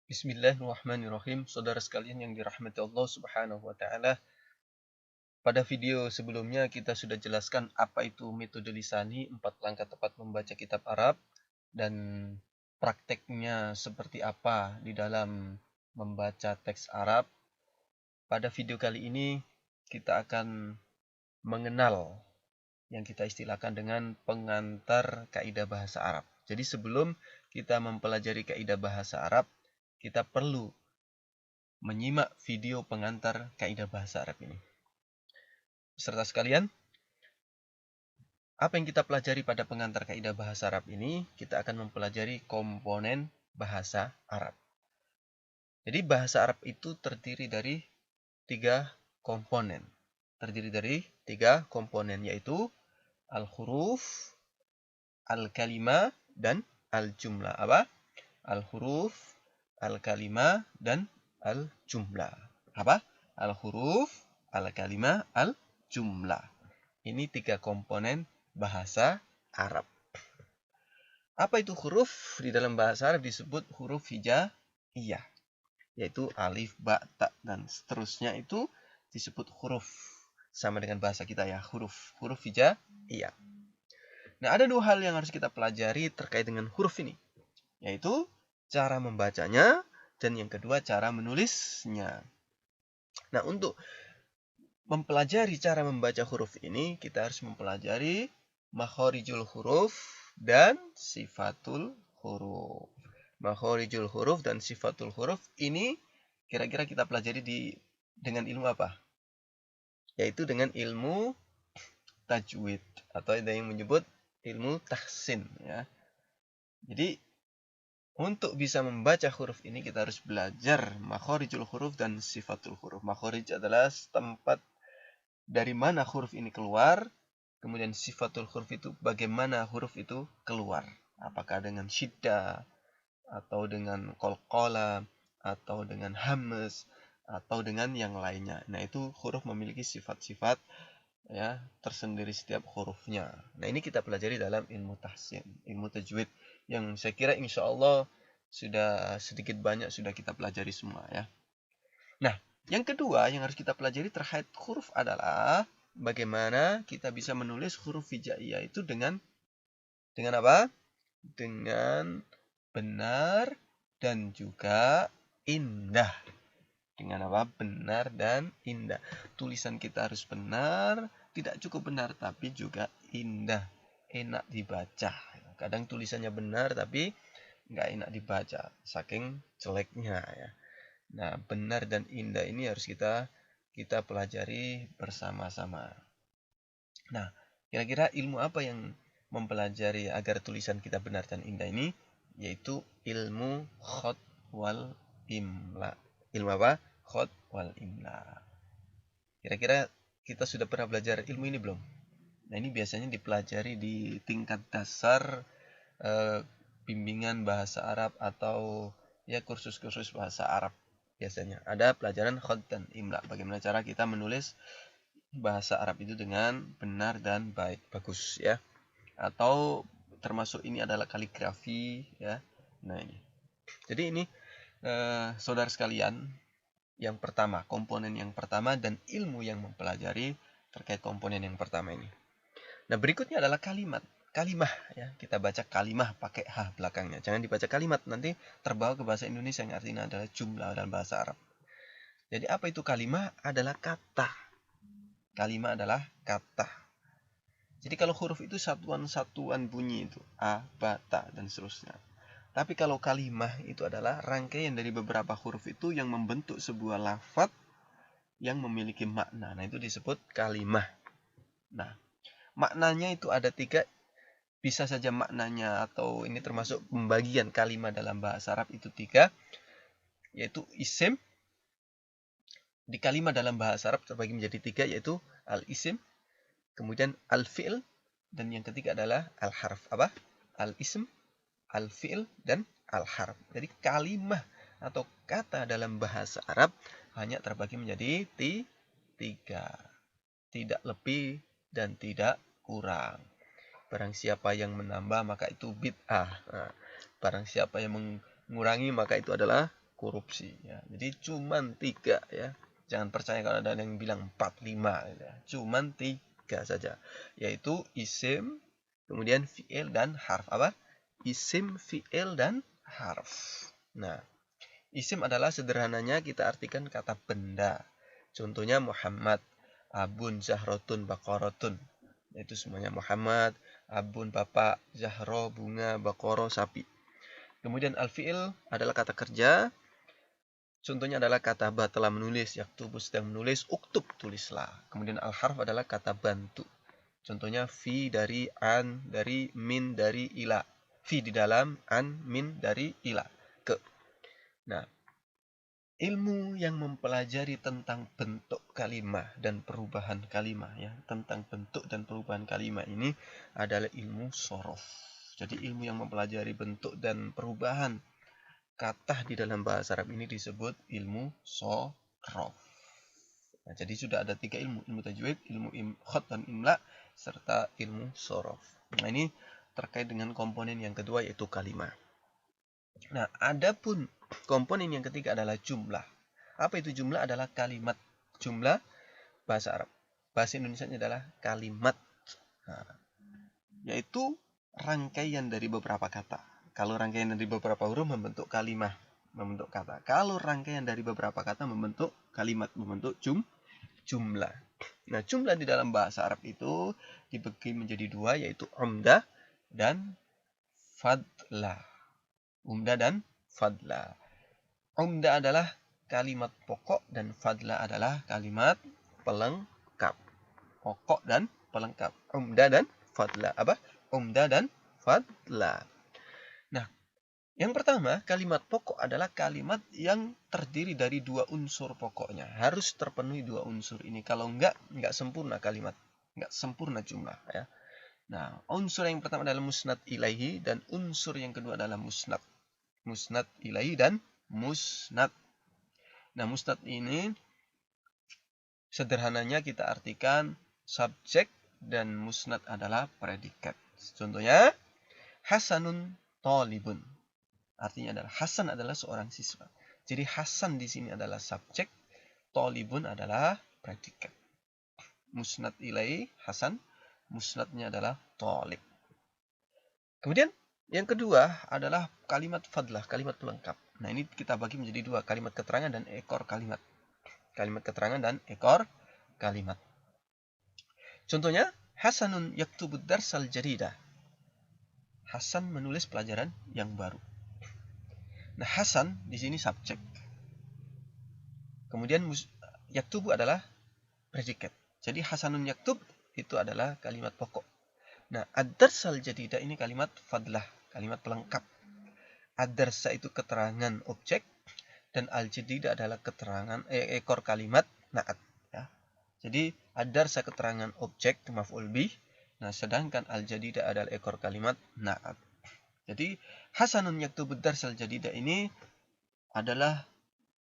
Bismillahirrahmanirrahim. Saudara sekalian yang dirahmati Allah Subhanahu wa taala. Pada video sebelumnya kita sudah jelaskan apa itu metode lisani, 4 langkah tepat membaca kitab Arab, dan prakteknya seperti apa di dalam membaca teks Arab. Pada video kali ini kita akan mengenal yang kita istilahkan dengan pengantar kaidah bahasa Arab. Jadi sebelum kita mempelajari kaidah bahasa Arab, kita perlu menyimak video pengantar kaidah bahasa Arab ini. Peserta sekalian, apa yang kita pelajari pada pengantar kaidah bahasa Arab ini? Kita akan mempelajari komponen bahasa Arab. Jadi bahasa Arab itu terdiri dari 3 komponen. Yaitu al-huruf, al-kalimah, dan al-jumlah. Apa? Al-huruf, al-kalimah, dan al-jumlah. Apa? Al-huruf, al-kalimah, al-jumlah. Ini 3 komponen bahasa Arab. Apa itu huruf? Di dalam bahasa Arab disebut huruf hijaiyah, yaitu alif, ba, ta, dan seterusnya itu disebut huruf. Sama dengan bahasa kita ya, huruf hijaiyah. Nah, ada 2 hal yang harus kita pelajari terkait dengan huruf ini, yaitu cara membacanya dan yang kedua cara menulisnya. Nah, untuk mempelajari cara membaca huruf ini, kita harus mempelajari makhorijul huruf dan sifatul huruf. Makhorijul huruf dan sifatul huruf ini kira-kira kita pelajari dengan ilmu apa? Yaitu dengan ilmu tajwid, atau ada yang menyebut ilmu tahsin ya. Jadi untuk bisa membaca huruf ini kita harus belajar makhorijul huruf dan sifatul huruf. Makhrij adalah tempat dari mana huruf ini keluar, kemudian sifatul huruf itu bagaimana huruf itu keluar. Apakah dengan syiddah, atau dengan qalqalah, atau dengan hamz, atau dengan yang lainnya. Nah, itu huruf memiliki sifat-sifat ya tersendiri setiap hurufnya. Nah, ini kita pelajari dalam ilmu tahsin, ilmu tajwid, yang saya kira insya Allah sudah sedikit banyak sudah kita pelajari semua ya. Nah, yang kedua yang harus kita pelajari terkait huruf adalah bagaimana kita bisa menulis huruf hijaiyah itu dengan apa? Dengan benar dan juga indah. Dengan apa? Benar dan indah. Tulisan kita harus benar, tidak cukup benar tapi juga indah, enak dibaca. Kadang tulisannya benar tapi nggak enak dibaca, saking jeleknya ya. Nah, benar dan indah ini harus kita pelajari bersama-sama. Nah, kira-kira ilmu apa yang mempelajari agar tulisan kita benar dan indah ini? Yaitu ilmu khot wal imla. Ilmu apa? Khot wal imla. Kira-kira kita sudah pernah belajar ilmu ini belum? Nah, ini biasanya dipelajari di tingkat dasar bimbingan bahasa Arab atau ya kursus-kursus bahasa Arab. Biasanya ada pelajaran khot dan imla, bagaimana cara kita menulis bahasa Arab itu dengan benar dan baik, bagus ya. Atau termasuk ini adalah kaligrafi ya. Nah, ini. Jadi ini saudara sekalian, yang pertama, komponen yang pertama dan ilmu yang mempelajari terkait komponen yang pertama ini. Nah, berikutnya adalah kalimah ya. Kita baca kalimah pakai h belakangnya. Jangan dibaca kalimat, nanti terbawa ke bahasa Indonesia yang artinya adalah jumlah dalam bahasa Arab. Jadi apa itu kalimah? Adalah kata. Kalimah adalah kata. Jadi kalau huruf itu satuan-satuan bunyi itu a, ba, ta, dan seterusnya. Tapi kalau kalimah itu adalah rangkaian dari beberapa huruf itu yang membentuk sebuah lafaz yang memiliki makna. Nah, itu disebut kalimah. Nah, maknanya itu ada 3. Bisa saja maknanya, atau ini termasuk pembagian kalimat dalam bahasa Arab itu 3, yaitu isim. Di kalimat dalam bahasa Arab terbagi menjadi 3, yaitu al-isim, kemudian al-fi'l, dan yang ketiga adalah al-harf. Apa? Al-isim, al-fi'l, dan al-harf. Jadi kalimat atau kata dalam bahasa Arab hanya terbagi menjadi 3. Tidak lebih dan tidak kurang. Barang siapa yang menambah maka itu bid'ah. Nah, barang siapa yang mengurangi maka itu adalah korupsi ya. Jadi cuman 3 ya. Jangan percaya kalau ada yang bilang 4, 5 ya. Cuman 3 saja, yaitu isim, kemudian fi'il dan harf. Apa? Isim, fi'il dan harf. Nah, isim adalah sederhananya kita artikan kata benda. Contohnya Muhammad, abun, zahrotun, bakorotun. Itu semuanya Muhammad, abun, bapak, zahro, bunga, bakoro, sapi. Kemudian al-fi'il adalah kata kerja. Contohnya adalah kata ba telah menulis, yaktubu sedang menulis, uktub tulislah. Kemudian al-harf adalah kata bantu. Contohnya fi dari an, dari min, dari ila. Fi di dalam, an, min, dari ila. Ke. Nah, ilmu yang mempelajari tentang bentuk kalimat dan perubahan kalimat ya, tentang bentuk dan perubahan kalimat ini adalah ilmu sorof. Jadi ilmu yang mempelajari bentuk dan perubahan kata di dalam bahasa Arab ini disebut ilmu sorof. Nah, jadi sudah ada 3 ilmu, ilmu tajwid, ilmu khat dan imla, serta ilmu sorof. Nah, ini terkait dengan komponen yang kedua yaitu kalimat. Nah, adapun komponen yang ketiga adalah jumlah. Apa itu jumlah? Adalah kalimat. Jumlah bahasa Arab. Bahasa Indonesia adalah kalimat. Nah, yaitu rangkaian dari beberapa kata. Kalau rangkaian dari beberapa huruf membentuk kalimat, membentuk kata. Kalau rangkaian dari beberapa kata membentuk kalimat, membentuk jumlah. Nah, jumlah di dalam bahasa Arab itu dibagi menjadi 2, yaitu umdah dan fadlah. Umdah dan fadlah. Umdah adalah kalimat pokok dan fadlah adalah kalimat pelengkap. Pokok dan pelengkap. Umdah dan fadlah. Apa? Umdah dan fadlah. Nah, yang pertama, kalimat pokok adalah kalimat yang terdiri dari 2 unsur pokoknya. Harus terpenuhi 2 unsur ini. Kalau enggak sempurna kalimat. Enggak sempurna jumlah ya. Nah, unsur yang pertama adalah musnad ilaihi dan unsur yang kedua adalah musnad. Musnad ilaihi dan musnad. Nah, musnad ini sederhananya kita artikan subjek dan musnad adalah predikat. Contohnya, Hasanun Tolibun. Artinya adalah Hasan adalah seorang siswa. Jadi Hasan di sini adalah subjek, Tolibun adalah predikat. Musnad ilai Hasan, musnadnya adalah Tolib. Kemudian yang kedua adalah kalimat fadlah, kalimat pelengkap. Nah, ini kita bagi menjadi 2, kalimat keterangan dan ekor kalimat. Kalimat keterangan dan ekor kalimat. Contohnya, Hasanun yaktubud darsal jadidah. Hasan menulis pelajaran yang baru. Nah, Hasan di sini subjek. Kemudian yaktubu adalah predikat. Jadi Hasanun yaktub itu adalah kalimat pokok. Nah, ad-darsal jadidah ini kalimat fadlah, kalimat pelengkap. Ad-darsa itu keterangan objek dan al-jadidah adalah keterangan ekor kalimat na'at ya. Jadi ad-darsa keterangan objek maf'ul bih. Nah, sedangkan al-jadidah adalah ekor kalimat na'at. Jadi Hasanun yaktubud darsal jadidah ini adalah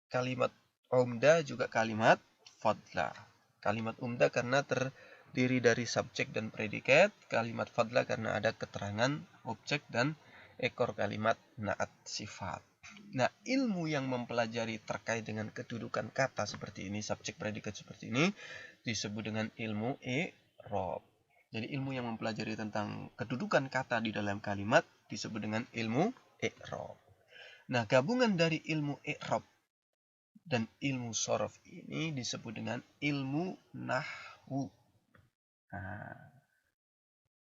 kalimat umdah juga kalimat fadlah. Kalimat umdah karena terdiri dari subjek dan predikat, kalimat fadlah karena ada keterangan objek dan ekor kalimat na'at sifat. Nah, ilmu yang mempelajari terkait dengan kedudukan kata seperti ini, subjek predikat seperti ini, disebut dengan ilmu i'rab. Jadi ilmu yang mempelajari tentang kedudukan kata di dalam kalimat disebut dengan ilmu i'rab. Nah, gabungan dari ilmu i'rab dan ilmu sorof ini disebut dengan ilmu nahwu. Nah,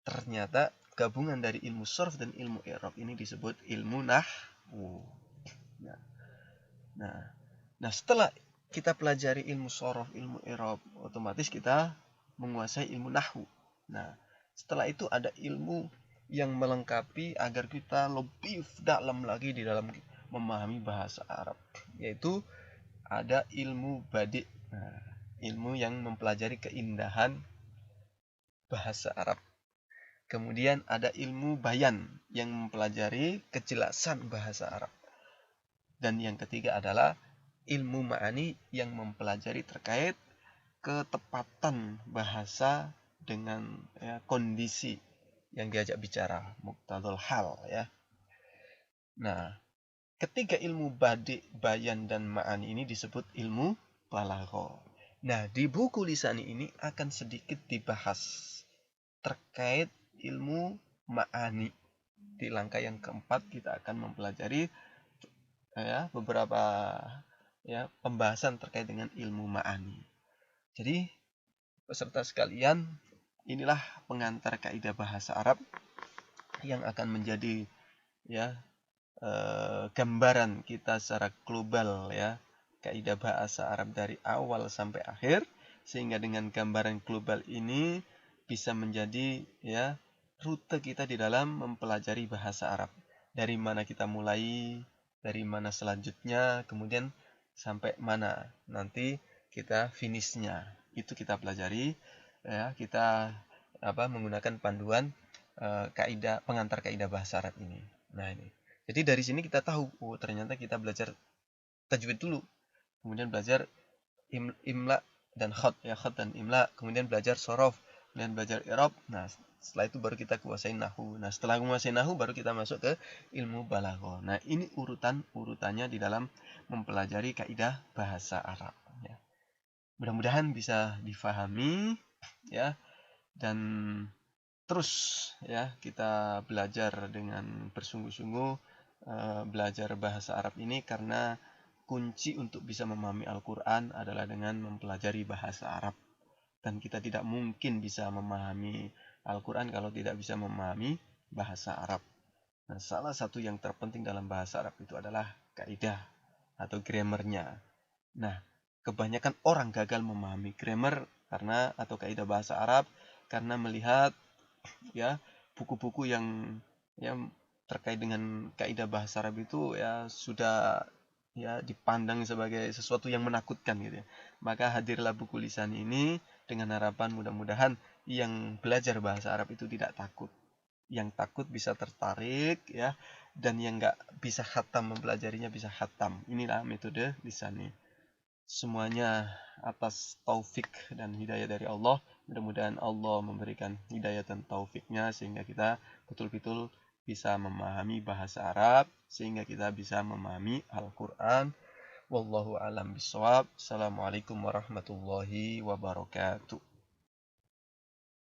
ternyata gabungan dari ilmu sorof dan ilmu i'rab ini disebut ilmu nahwu. Nah, setelah kita pelajari ilmu sorof, ilmu i'rab, otomatis kita menguasai ilmu nahwu. Nah, setelah itu ada ilmu yang melengkapi agar kita lebih dalam lagi di dalam memahami bahasa Arab, yaitu ada ilmu badi'. Nah, ilmu yang mempelajari keindahan bahasa Arab. Kemudian ada ilmu bayan yang mempelajari kejelasan bahasa Arab. Dan yang ketiga adalah ilmu ma'ani yang mempelajari terkait ketepatan bahasa dengan kondisi yang diajak bicara, muqtadul hal ya. Nah, ketiga ilmu badi, bayan, dan ma'ani ini disebut ilmu balaghah. Nah, di buku lisani ini akan sedikit dibahas terkait ilmu ma'ani. Di langkah yang keempat kita akan mempelajari beberapa pembahasan terkait dengan ilmu ma'ani. Jadi, peserta sekalian, inilah pengantar kaidah bahasa Arab yang akan menjadi gambaran kita secara global kaidah bahasa Arab dari awal sampai akhir, sehingga dengan gambaran global ini bisa menjadi rute kita di dalam mempelajari bahasa Arab. Dari mana kita mulai, dari mana selanjutnya, kemudian sampai mana nanti kita finishnya. Itu kita pelajari kita menggunakan panduan pengantar kaidah bahasa Arab ini. Nah, ini. Jadi dari sini kita tahu, ternyata kita belajar tajwid dulu, kemudian belajar imla dan khot dan imla, kemudian belajar sorof, kemudian belajar i'rab. Nah, setelah itu baru kita kuasai nahu. Nah, setelah menguasai nahu baru kita masuk ke ilmu balaghah. Nah, ini urutannya di dalam mempelajari kaidah bahasa Arab. Mudah-mudahan bisa difahami dan terus kita belajar dengan bersungguh-sungguh belajar bahasa Arab ini, karena kunci untuk bisa memahami Al-Quran adalah dengan mempelajari bahasa Arab, dan kita tidak mungkin bisa memahami Al-Quran kalau tidak bisa memahami bahasa Arab. Nah, salah satu yang terpenting dalam bahasa Arab itu adalah kaidah atau grammarnya. Nah, kebanyakan orang gagal memahami grammar atau kaidah bahasa Arab karena melihat buku-buku yang terkait dengan kaidah bahasa Arab itu sudah dipandang sebagai sesuatu yang menakutkan gitu. Maka hadirlah buku lisan ini dengan harapan mudah-mudahan yang belajar bahasa Arab itu tidak takut. Yang takut bisa tertarik dan yang nggak bisa khatam mempelajarinya bisa khatam. Inilah metode lisan. Semuanya atas taufik dan hidayah dari Allah. Mudah-mudahan Allah memberikan hidayah dan taufiknya sehingga kita betul-betul bisa memahami bahasa Arab, sehingga kita bisa memahami Al-Quran. Wallahu a'lam bishawab. Assalamualaikum warahmatullahi wabarakatuh.